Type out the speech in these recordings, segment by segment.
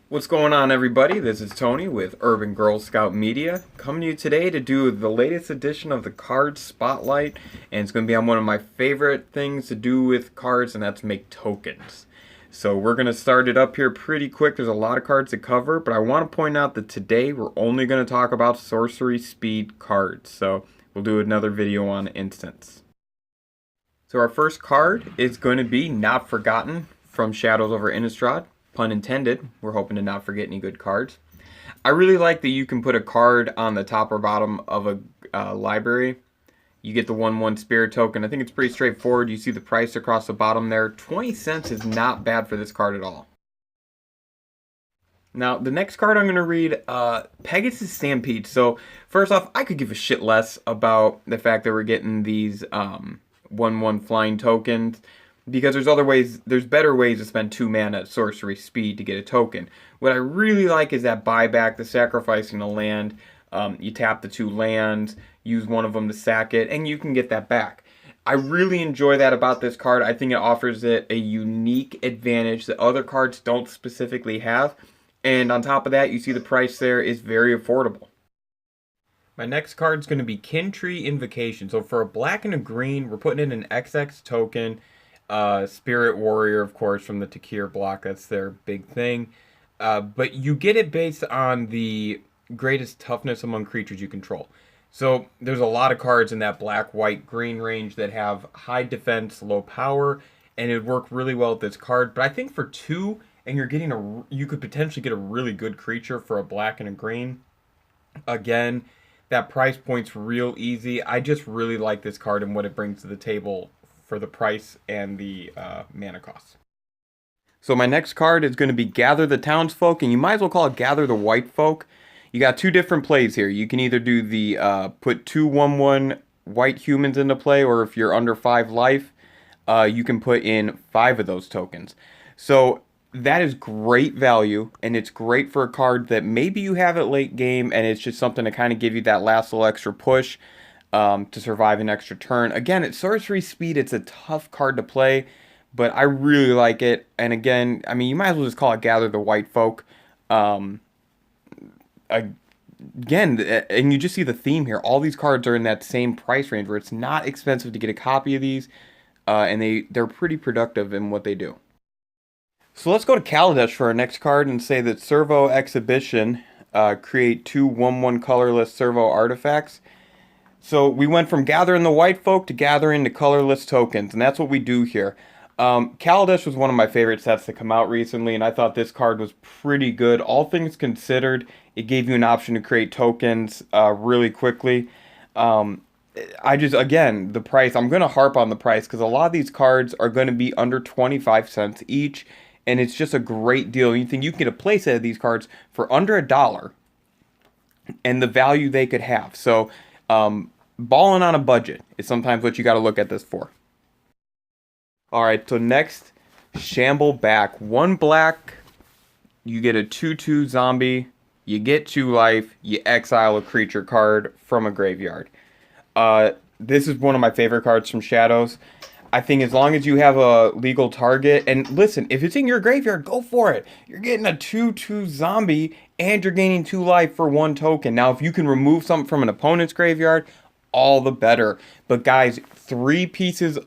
What's going on, everybody? This is Tony with Urban Girl Scout Media, coming to you today to do the latest edition of the Card Spotlight, and it's going to be on one of my favorite things to do with cards, and that's make tokens. So we're going to start it up here pretty quick. There's a lot of cards to cover, but I want to point out that today we're only going to talk about sorcery speed cards, so we'll do another video on instants. So our first card is going to be Not Forgotten from Shadows over Innistrad. Pun intended. We're hoping to not forget any good cards. I really like that you can put a card on the top or bottom of a library. You get the 1/1 spirit token. I think it's pretty straightforward. You see the price across the bottom there. 20 cents is not bad for this card at all. Now, the next card I'm going to read, Pegasus Stampede. So, first off, I could give a shit less about the fact that we're getting these 1/1 flying tokens, because there's better ways to spend 2 mana at sorcery speed to get a token. What I really like is that buyback, the sacrificing a land. You tap the 2 lands, use one of them to sack it, and you can get that back. I really enjoy that about this card. I think it offers it a unique advantage that other cards don't specifically have. And on top of that, you see the price there is very affordable. My next card is going to be Tree Invocation. So for a black and a green, we're putting in an XX token. Spirit Warrior, of course, from the Takir block. That's their big thing. But you get it based on the greatest toughness among creatures you control. So there's a lot of cards in that black, white, green range that have high defense, low power, and it would work really well with this card. But I think for 2, and you could potentially get a really good creature for a black and a green. Again, that price point's real easy. I just really like this card and what it brings to the table for the price and the mana cost. So my next card is going to be Gather the Townsfolk, and you might as well call it Gather the White Folk. You got 2 different plays here. You can either do the put 2 1/1 white humans into play, or if you're under 5 life, you can put in 5 of those tokens. So that is great value, and it's great for a card that maybe you have at late game, and it's just something to kind of give you that last little extra push to survive an extra turn. Again, at sorcery speed, it's a tough card to play, but I really like it. And again, I mean, you might as well just call it Gather the White Folk. Again, and you just see the theme here. All these cards are in that same price range where it's not expensive to get a copy of these, and they're pretty productive in what they do. So let's go to Kaladesh for our next card and say that Servo Exhibition create 2 1/1 colorless servo artifacts. So we went from gathering the white folk to gathering the colorless tokens, and that's what we do here. Kaladesh was one of my favorite sets to come out recently, and I thought this card was pretty good. All things considered, it gave you an option to create tokens really quickly. Again, the price, I'm going to harp on the price because a lot of these cards are going to be under 25 cents each, and it's just a great deal. You think you can get a playset of these cards for under $1 and the value they could have. So, balling on a budget is sometimes what you got to look at this for. Alright, so next, Shamble Back. 1 black, you get a 2/2 zombie, you get 2 life, you exile a creature card from a graveyard. This is one of my favorite cards from Shadows. I think as long as you have a legal target, and listen, if it's in your graveyard, go for it. You're getting a 2/2 zombie, and you're gaining 2 life for 1 token. Now, if you can remove something from an opponent's graveyard, all the better. But guys, 3 pieces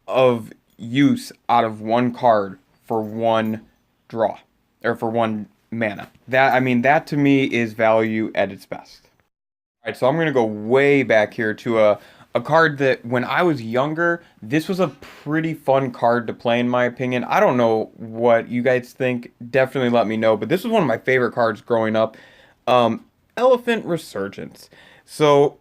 of use out of 1 card for 1 draw, or for 1 mana. That to me is value at its best. All right, so I'm going to go way back here to a card that when I was younger, this was a pretty fun card to play in my opinion. I don't know what you guys think. Definitely let me know. But this was one of my favorite cards growing up. Elephant Resurgence. So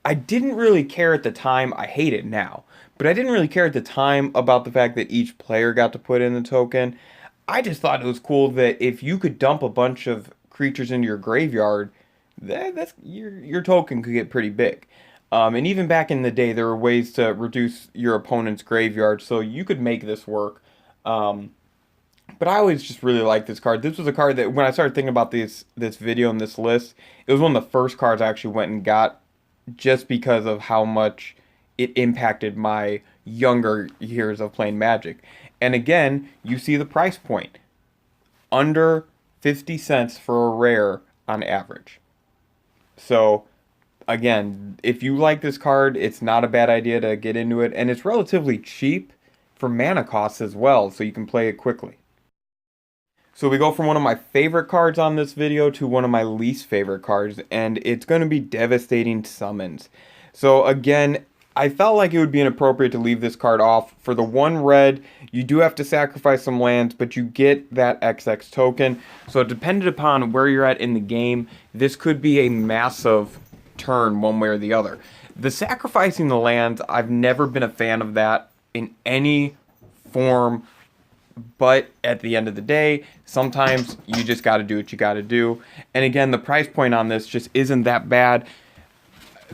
I didn't really care at the time. I hate it now. But I didn't really care at the time about the fact that each player got to put in a token. I just thought it was cool that if you could dump a bunch of creatures into your graveyard, your token could get pretty big. And even back in the day, there were ways to reduce your opponent's graveyard, so you could make this work. But I always just really liked this card. This was a card that when I started thinking about this video and this list, it was one of the first cards I actually went and got just because of how much it impacted my younger years of playing Magic. And again, you see the price point. Under 50 cents for a rare on average. So again, if you like this card, it's not a bad idea to get into it, and it's relatively cheap for mana costs as well, so you can play it quickly. So we go from one of my favorite cards on this video to one of my least favorite cards, and it's going to be Devastating Summons. So again, I felt like it would be inappropriate to leave this card off. For the 1 red, you do have to sacrifice some lands, but you get that XX token. So depending upon where you're at in the game, this could be a massive turn one way or the other. The sacrificing the lands, I've never been a fan of that in any form, but at the end of the day, sometimes you just got to do what you got to do. And again, the price point on this just isn't that bad.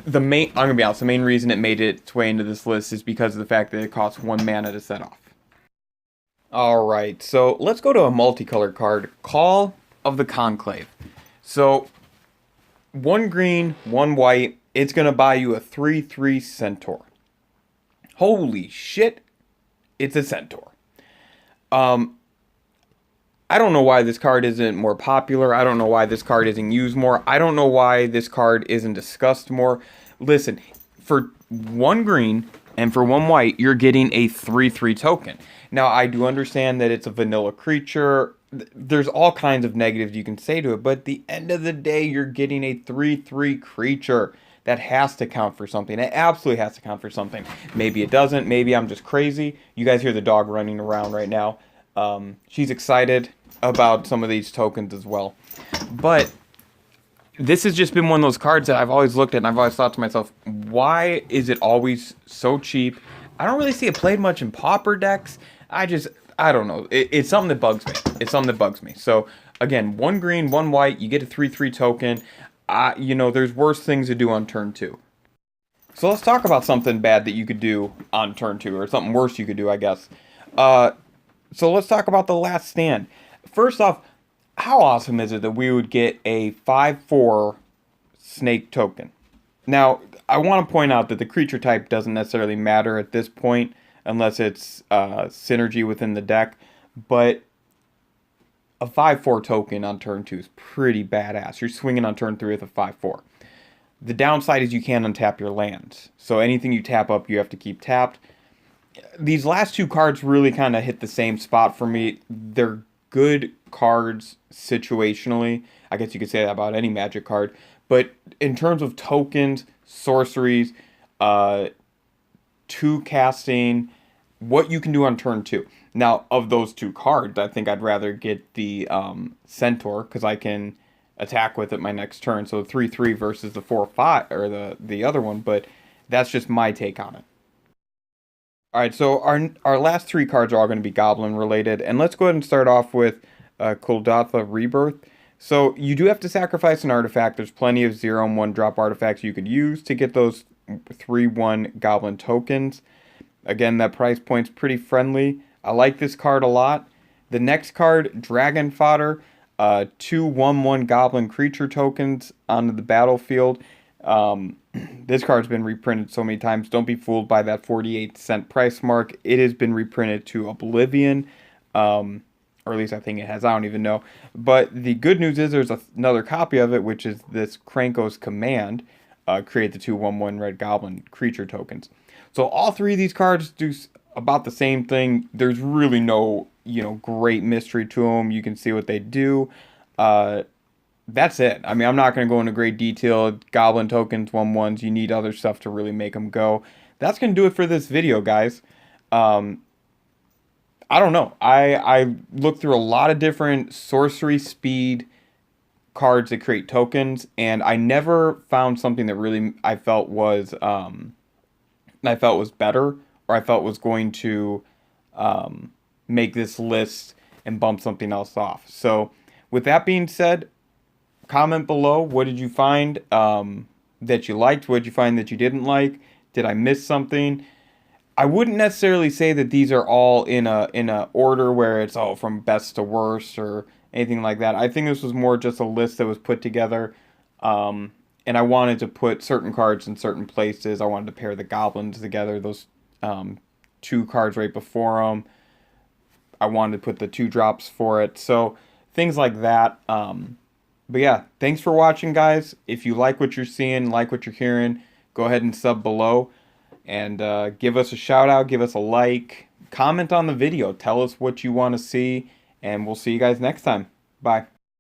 I'm gonna be honest, the main reason it made its way into this list is because of the fact that it costs 1 mana to set off. Alright, so let's go to a multicolored card, Call of the Conclave. So 1 green, 1 white, it's gonna buy you a 3/3 Centaur. Holy shit, it's a Centaur. I don't know why this card isn't more popular. I don't know why this card isn't used more. I don't know why this card isn't discussed more. Listen, for 1 green and for 1 white, you're getting a 3/3 token. Now, I do understand that it's a vanilla creature. There's all kinds of negatives you can say to it, but at the end of the day, you're getting a 3/3 creature. That has to count for something. It absolutely has to count for something. Maybe it doesn't. Maybe I'm just crazy. You guys hear the dog running around right now. She's excited about some of these tokens as well. But this has just been one of those cards that I've always looked at and I've always thought to myself, why is it always so cheap? I don't really see it played much in pauper decks. I don't know. It's something that bugs me. It's something that bugs me. So again, 1 green, 1 white, you get a 3/3 token. You know, there's worse things to do on turn 2. So let's talk about something bad that you could do on turn 2, or something worse you could do, I guess. So let's talk about the last stand. First off, how awesome is it that we would get a 5/4 snake token? Now, I want to point out that the creature type doesn't necessarily matter at this point, unless it's synergy within the deck, but a 5/4 token on turn 2 is pretty badass. You're swinging on turn 3 with a 5/4. The downside is you can't untap your lands. So anything you tap up, you have to keep tapped. These last 2 cards really kind of hit the same spot for me. They're good cards situationally. I guess you could say that about any Magic card. But in terms of tokens, sorceries, 2 casting, what you can do on turn 2. Now, of those 2 cards, I think I'd rather get the Centaur, because I can attack with it my next turn. So 3/3 versus the 4/5, or the other one, but that's just my take on it. Alright, so our last 3 cards are all going to be Goblin related, and let's go ahead and start off with Kuldotha Rebirth. So you do have to sacrifice an artifact. There's plenty of 0 and 1 drop artifacts you could use to get those 3/1 Goblin tokens. Again, that price point's pretty friendly. I like this card a lot. The next card, Dragon Fodder, 2 1/1 Goblin creature tokens onto the battlefield. This card's been reprinted so many times. Don't be fooled by that 48-cent price mark. It has been reprinted to oblivion. Or at least I think it has. I don't even know. But the good news is there's another copy of it, which is this Krankos Command. Create the 2 1/1 red goblin creature tokens. So all 3 of these cards do about the same thing. There's really no, great mystery to them. You can see what they do. That's it. I mean, I'm not going to go into great detail. Goblin tokens, 1/1s. You need other stuff to really make them go. That's going to do it for this video, guys. I don't know. I looked through a lot of different sorcery speed cards that create tokens, and I never found something that really I felt was better, or I felt was going to make this list and bump something else off. So with that being said, comment below, what did you find that you liked? What did you find that you didn't like? Did I miss something? I wouldn't necessarily say that these are all in a order where it's all from best to worst or anything like that. I think this was more just a list that was put together, and I wanted to put certain cards in certain places. I wanted to pair the goblins together, those 2 cards right before them. I wanted to put the 2 drops for it. So things like that. But yeah, thanks for watching, guys. If you like what you're seeing, like what you're hearing, go ahead and sub below. And give us a shout out, give us a like, comment on the video, tell us what you want to see, and we'll see you guys next time. Bye.